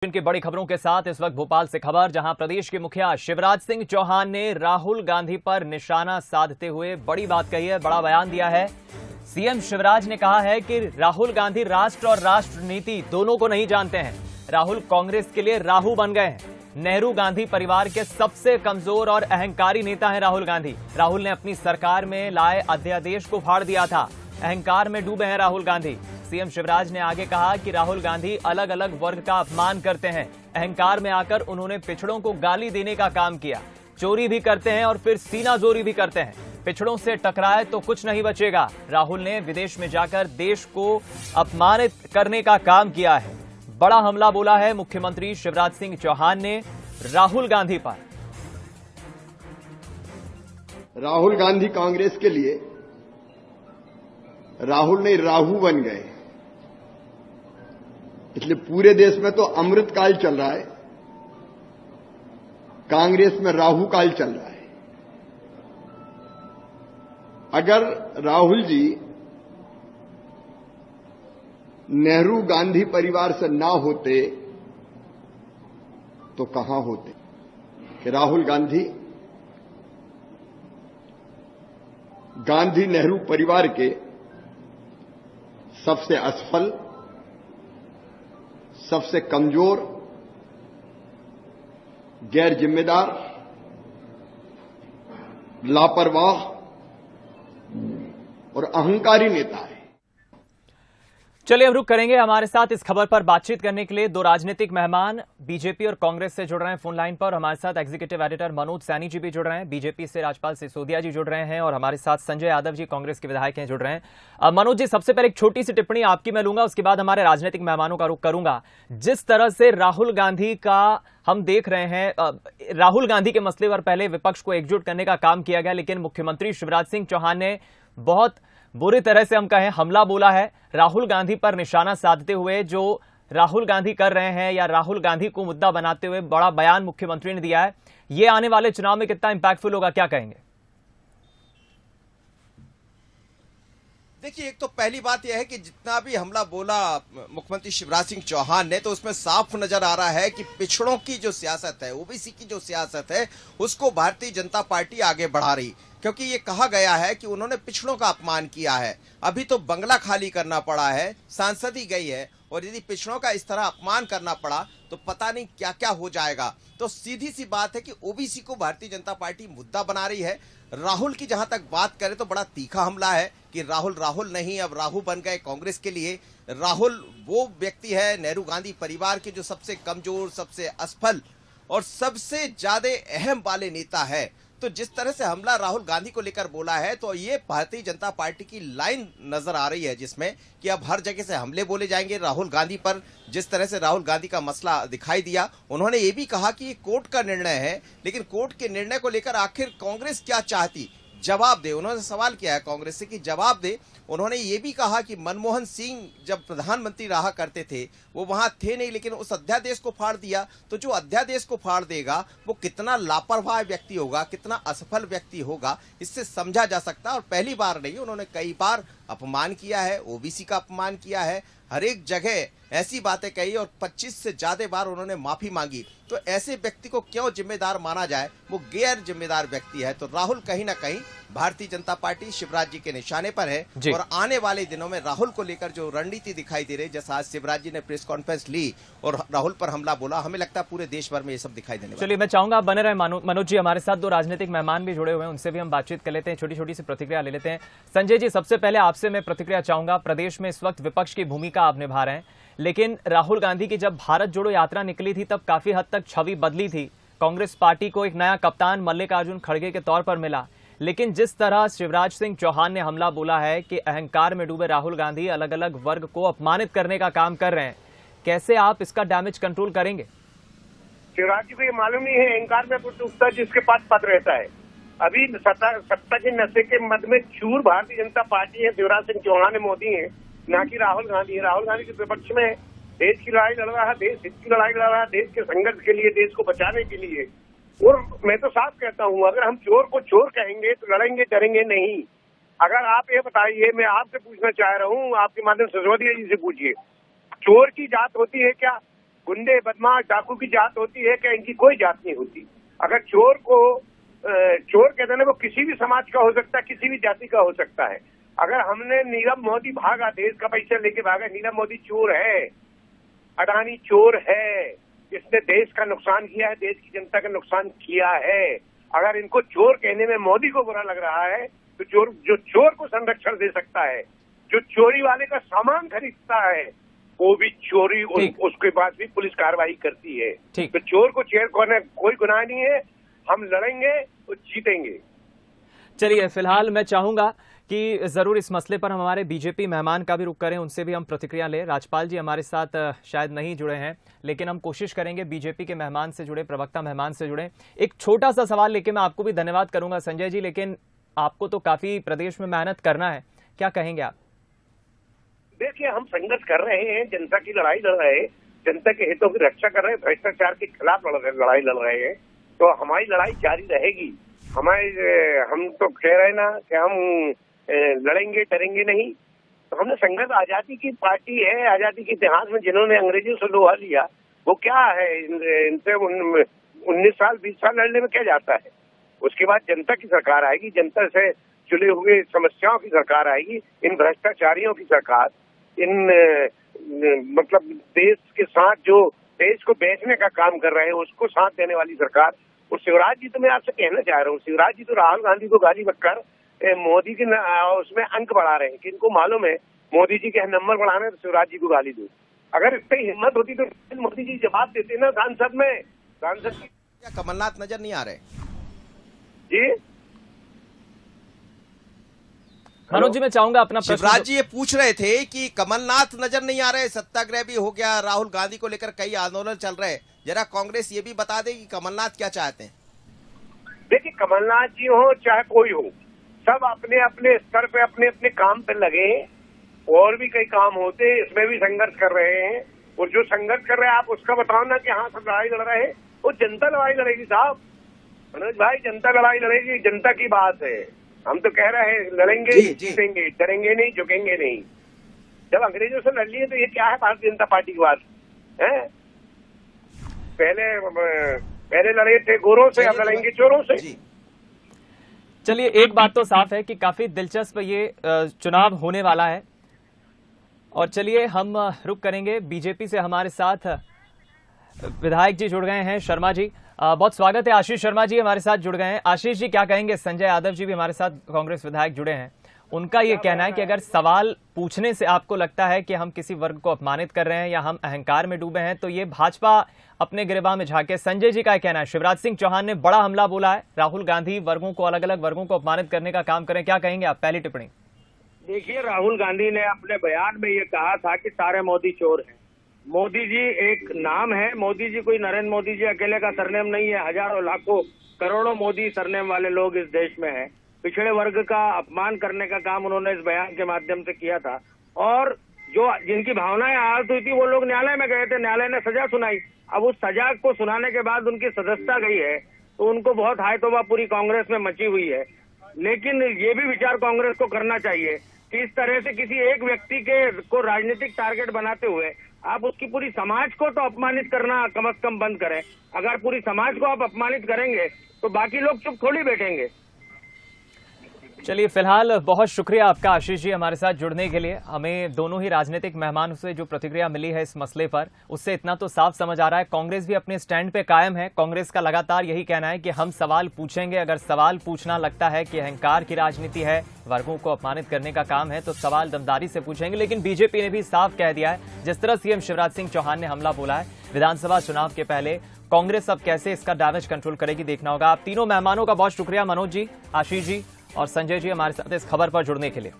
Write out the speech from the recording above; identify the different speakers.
Speaker 1: इनकी बड़ी खबरों के साथ इस वक्त भोपाल से खबर, जहां प्रदेश के मुखिया शिवराज सिंह चौहान ने राहुल गांधी पर निशाना साधते हुए बड़ी बात कही है, बड़ा बयान दिया है। सीएम शिवराज ने कहा है कि राहुल गांधी राष्ट्र और राष्ट्र नीति दोनों को नहीं जानते हैं। राहुल कांग्रेस के लिए राहु बन गए हैं। नेहरू गांधी परिवार के सबसे कमजोर और अहंकारी नेता हैं राहुल गांधी। राहुल ने अपनी सरकार में लाए अध्यादेश को फाड़ दिया था। अहंकार में डूबे हैं राहुल गांधी। सीएम शिवराज ने आगे कहा कि राहुल गांधी अलग अलग वर्ग का अपमान करते हैं। अहंकार में आकर उन्होंने पिछड़ों को गाली देने का काम किया। चोरी भी करते हैं और फिर सीनाजोरी भी करते हैं। पिछड़ों से टकराए तो कुछ नहीं बचेगा। राहुल ने विदेश में जाकर देश को अपमानित करने का काम किया है। बड़ा हमला बोला है मुख्यमंत्री शिवराज सिंह चौहान ने राहुल गांधी पर।
Speaker 2: राहुल गांधी कांग्रेस के लिए राहुल नहीं राहु बन गए, इसलिए पूरे देश में तो अमृत काल चल रहा है, कांग्रेस में राहु काल चल रहा है। अगर राहुल जी नेहरू गांधी परिवार से ना होते तो कहां होते? कि राहुल गांधी गांधी नेहरू परिवार के सबसे असफल, सबसे कमजोर, गैर जिम्मेदार, लापरवाह और अहंकारी नेता है।
Speaker 1: चलिए अब रुक करेंगे। हमारे साथ इस खबर पर बातचीत करने के लिए दो राजनीतिक मेहमान बीजेपी और कांग्रेस से जुड़ रहे हैं फोन लाइन पर। हमारे साथ एग्जीक्यूटिव एडिटर मनोज सैनी जी भी जुड़ रहे हैं, बीजेपी से राजपाल सिसोदिया जी जुड़ रहे हैं और हमारे साथ संजय यादव जी कांग्रेस के विधायक हैं जुड़ रहे हैं। मनोज जी, सबसे पहले एक छोटी सी टिप्पणी आपकी मैं लूंगा, उसके बाद हमारे राजनीतिक मेहमानों का रुख करूंगा। जिस तरह से राहुल गांधी का हम देख रहे हैं, राहुल गांधी के मसले पर पहले विपक्ष को एकजुट करने का काम किया गया, लेकिन मुख्यमंत्री शिवराज सिंह चौहान ने बहुत बुरी तरह से हम कहें हमला बोला है राहुल गांधी पर निशाना साधते हुए। जो राहुल गांधी कर रहे हैं या राहुल गांधी को मुद्दा बनाते हुए बड़ा बयान मुख्यमंत्री ने दिया है, ये आने वाले चुनाव में कितना इंपैक्टफुल होगा, क्या कहेंगे?
Speaker 3: देखिए, एक तो पहली बात यह है कि जितना भी हमला बोला मुख्यमंत्री शिवराज सिंह चौहान ने, तो उसमें साफ नजर आ रहा है कि पिछड़ों की जो सियासत है, ओबीसी की जो सियासत है, उसको भारतीय जनता पार्टी आगे बढ़ा रही। क्योंकि ये कहा गया है कि उन्होंने पिछड़ों का अपमान किया है। अभी तो बंगला खाली करना पड़ा है, सांसद ही गई है, और यदि पिछड़ों का इस तरह अपमान करना पड़ा तो पता नहीं क्या क्या हो जाएगा। तो सीधी सी बात है कि ओबीसी को भारतीय जनता पार्टी मुद्दा बना रही है। राहुल की जहां तक बात करें तो बड़ा तीखा हमला है कि राहुल नहीं, अब राहु बन गए कांग्रेस के लिए। राहुल वो व्यक्ति है नेहरू गांधी परिवार के जो सबसे कमजोर, सबसे असफल और सबसे ज्यादा अहम वाले नेता है। तो जिस तरह से हमला राहुल गांधी को लेकर बोला है, तो ये भारतीय जनता पार्टी की लाइन नजर आ रही है, जिसमें कि अब हर जगह से हमले बोले जाएंगे राहुल गांधी पर। जिस तरह से राहुल गांधी का मसला दिखाई दिया, उन्होंने ये भी कहा कि ये कोर्ट का निर्णय है, लेकिन कोर्ट के निर्णय को लेकर आखिर कांग्रेस क्या चाहती, जवाब दे। उन्होंने सवाल किया है कांग्रेस से कि जवाब दे। उन्होंने ये भी कहा कि मनमोहन सिंह जब प्रधानमंत्री रहा करते थे वो वहां थे नहीं, लेकिन उस अध्यादेश को फाड़ दिया। तो जो अध्यादेश को फाड़ देगा वो कितना लापरवाह व्यक्ति होगा, कितना असफल व्यक्ति होगा, इससे समझा जा सकता है। और पहली बार नहीं, उन्होंने कई बार अपमान किया है, ओबीसी का अपमान किया है, हर एक जगह ऐसी बातें कही और 25 से ज्यादा बार उन्होंने माफी मांगी। तो ऐसे व्यक्ति को क्यों जिम्मेदार माना जाए? वो गैर जिम्मेदार व्यक्ति है। तो राहुल कहीं ना कहीं भारतीय जनता पार्टी शिवराज जी के निशाने पर है, और आने वाले दिनों में राहुल को लेकर जो रणनीति दिखाई दे रही, जैसा आज शिवराज जी ने प्रेस कॉन्फ्रेंस ली और राहुल पर हमला बोला, हमें लगता है पूरे देश भर में ये सब दिखाई देने वाला।
Speaker 1: चलिए, मैं चाहूंगा आप बने रहे। मनोज जी, हमारे साथ दो राजनीतिक मेहमान भी जुड़े हुए हैं, उनसे भी हम बातचीत कर लेते हैं, छोटी छोटी सी प्रतिक्रिया ले लेते हैं। संजय जी, सबसे पहले आपसे मैं प्रतिक्रिया चाहूंगा। प्रदेश में इस वक्त विपक्ष की भूमिका आप निभा रहे हैं, लेकिन राहुल गांधी की जब भारत जोड़ो यात्रा निकली थी तब काफी हद तक छवि बदली थी। कांग्रेस पार्टी को एक नया कप्तान मल्लिकार्जुन खड़गे के तौर पर मिला, लेकिन जिस तरह शिवराज सिंह चौहान ने हमला बोला है कि अहंकार में डूबे राहुल गांधी अलग अलग वर्ग को अपमानित करने का काम कर रहे हैं, कैसे आप इसका डैमेज कंट्रोल करेंगे?
Speaker 4: शिवराज जी को ये मालूम नहीं है अहंकार में कुछ उठता है जिसके पास पद रहता है। अभी सत्ता के नशे के मद में चूर भारतीय जनता पार्टी है, शिवराज सिंह चौहान मोदी है, ना कि राहुल गांधी है। राहुल गांधी के विपक्ष में देश की लड़ाई लड़ रहा है, देश हित की लड़ाई लड़ रहा है, देश के संघर्ष के लिए, देश को बचाने के लिए। और मैं तो साफ कहता हूँ, अगर हम चोर को चोर कहेंगे तो लड़ेंगे डरेंगे नहीं। अगर आप ये बताइए, मैं आपसे पूछना चाह रहा हूँ, आपके माध्यम से सिसोदिया जी से पूछिए, चोर की जात होती है क्या? गुंडे बदमाश डाकू की जात होती है क्या? इनकी कोई जात नहीं होती। अगर चोर को चोर कहते हैं वो किसी भी समाज का हो सकता है, किसी भी जाति का हो सकता है। अगर हमने नीरव मोदी भागा, देश का पैसा लेके भागा, नीरव मोदी चोर है, अडानी चोर है, इसने देश का नुकसान किया है, देश की जनता का नुकसान किया है। अगर इनको चोर कहने में मोदी को बुरा लग रहा है तो जो चोर को संरक्षण दे सकता है, जो चोरी वाले का सामान खरीदता है, वो भी चोरी उसके बाद भी पुलिस कार्रवाई करती है। तो चोर को चेयर करने कोई गुनाह नहीं है। हम लड़ेंगे तो जीतेंगे।
Speaker 1: चलिए, फिलहाल मैं चाहूंगा कि जरूर इस मसले पर हम हमारे बीजेपी मेहमान का भी रुख करें, उनसे भी हम प्रतिक्रिया लें। राजपाल जी हमारे साथ शायद नहीं जुड़े हैं, लेकिन हम कोशिश करेंगे बीजेपी के मेहमान से जुड़े, प्रवक्ता मेहमान से जुड़े। एक छोटा सा सवाल लेके मैं आपको भी धन्यवाद करूंगा संजय जी, लेकिन आपको तो काफी प्रदेश में मेहनत करना है, क्या कहेंगे आप?
Speaker 4: देखिए, हम संघर्ष कर रहे हैं, जनता की लड़ाई लड़ रहे हैं, जनता के हितों की रक्षा कर रहे हैं, भ्रष्टाचार के खिलाफ लड़ाई लड़ रहे हैं। तो हमारी लड़ाई जारी रहेगी। हम तो कह रहे हैं ना कि हम लड़ेंगे डरेंगे नहीं। तो हमने संघर्ष, आजादी की पार्टी है, आजादी के इतिहास में जिन्होंने अंग्रेजों से लोहा लिया वो क्या है? इनसे 19 साल 20 साल लड़ने में क्या जाता है? उसके बाद जनता की सरकार आएगी, जनता से जुड़े हुए समस्याओं की सरकार आएगी, इन भ्रष्टाचारियों की सरकार, इन मतलब देश के साथ जो देश को बेचने का काम कर रहे हैं उसको साथ देने वाली सरकार। और शिवराज जी, तो मैं आपसे कहना चाह रहा हूँ, शिवराज जी तो राहुल गांधी को गाली बककर मोदी के उसमें अंक बढ़ा रहे हैं कि इनको मालूम है मोदी जी के नंबर बढ़ाने, तो शिवराज जी को गाली दो। अगर इतनी हिम्मत होती तो मोदी जी जवाब देते ना सांसद में। सांसद
Speaker 3: क्या कमलनाथ नजर नहीं आ रहे
Speaker 4: जी?
Speaker 1: मनोज जी, मैं चाहूंगा अपना
Speaker 3: शिवराज जी ये पूछ रहे थे कि कमलनाथ नजर नहीं आ रहे, सत्याग्रह भी हो गया, राहुल गांधी को लेकर कई आंदोलन चल रहे हैं, जरा कांग्रेस ये भी बता दे कि कमलनाथ क्या चाहते हैं।
Speaker 4: देखिए, कमलनाथ जी हो चाहे कोई हो, सब अपने अपने स्तर पे अपने अपने काम पे लगे। और भी कई काम होते हैं, इसमें भी संघर्ष कर रहे हैं। और जो संघर्ष कर रहे हैं आप उसका बताओ ना कि हाँ सब लड़ाई लड़ रहे हैं। वो जनता लड़ाई लड़ेगी साहब, मनोज भाई, जनता लड़ाई लड़ेगी, जनता की बात है। हम तो कह रहे हैं लड़ेंगे, जीतेंगे, डरेंगे नहीं, झुकेंगे नहीं। जब अंग्रेजों से लड़ लिए तो ये क्या है भारतीय जनता पार्टी की बात है? पहले लड़े थे गोरों से, अब लड़ेंगे चोरों से।
Speaker 1: चलिए, एक बात तो साफ है कि काफी दिलचस्प ये चुनाव होने वाला है। और चलिए हम रुक करेंगे बीजेपी से। हमारे साथ विधायक जी जुड़ गए हैं, शर्मा जी, बहुत स्वागत है। आशीष शर्मा जी हमारे साथ जुड़ गए हैं। आशीष जी, क्या कहेंगे? संजय यादव जी भी हमारे साथ कांग्रेस विधायक जुड़े हैं, उनका ये कहना है कि अगर सवाल पूछने से आपको लगता है कि हम किसी वर्ग को अपमानित कर रहे हैं या हम अहंकार में डूबे हैं, तो ये भाजपा अपने गिरेबान में झांके। संजय जी का कहना है शिवराज सिंह चौहान ने बड़ा हमला बोला है, राहुल गांधी वर्गों को, अलग अलग वर्गों को अपमानित करने का काम करें, क्या कहेंगे आप? पहली टिप्पणी।
Speaker 5: देखिए, राहुल गांधी ने अपने बयान में ये कहा था कि सारे मोदी चोर हैं। मोदी जी एक नाम है, मोदी जी कोई नरेंद्र मोदी जी अकेले का सरनेम नहीं है, हजारों लाखों करोड़ों मोदी सरनेम वाले लोग इस देश में हैं। पिछड़े वर्ग का अपमान करने का काम उन्होंने इस बयान के माध्यम से किया था। और जो जिनकी भावनाएं आहत हुई थी वो लोग न्यायालय में गए थे, न्यायालय ने सजा सुनाई। अब उस सजा को सुनाने के बाद उनकी सदस्यता गई है, तो उनको बहुत हाय तौबा पूरी कांग्रेस में मची हुई है। लेकिन ये भी विचार कांग्रेस को करना चाहिए कि इस तरह से किसी एक व्यक्ति को राजनीतिक टारगेट बनाते हुए आप उसकी पूरी समाज को तो अपमानित करना कम से कम बंद करें। अगर पूरी समाज को आप अपमानित करेंगे तो बाकी लोग चुप थोड़ी बैठेंगे।
Speaker 1: चलिए, फिलहाल बहुत शुक्रिया आपका आशीष जी हमारे साथ जुड़ने के लिए। हमें दोनों ही राजनीतिक मेहमानों से जो प्रतिक्रिया मिली है इस मसले पर, उससे इतना तो साफ समझ आ रहा है कांग्रेस भी अपने स्टैंड पे कायम है। कांग्रेस का लगातार यही कहना है कि हम सवाल पूछेंगे। अगर सवाल पूछना लगता है कि अहंकार की राजनीति है, वर्गों को अपमानित करने का काम है, तो सवाल दमदारी से पूछेंगे। लेकिन बीजेपी ने भी साफ कह दिया है, जिस तरह सीएम शिवराज सिंह चौहान ने हमला बोला है विधानसभा चुनाव के पहले, कांग्रेस अब कैसे इसका डैमेज कंट्रोल करेगी देखना होगा। आप तीनों मेहमानों का बहुत शुक्रिया, मनोज जी, आशीष जी और संजय जी, हमारे साथ इस खबर पर जुड़ने के लिए।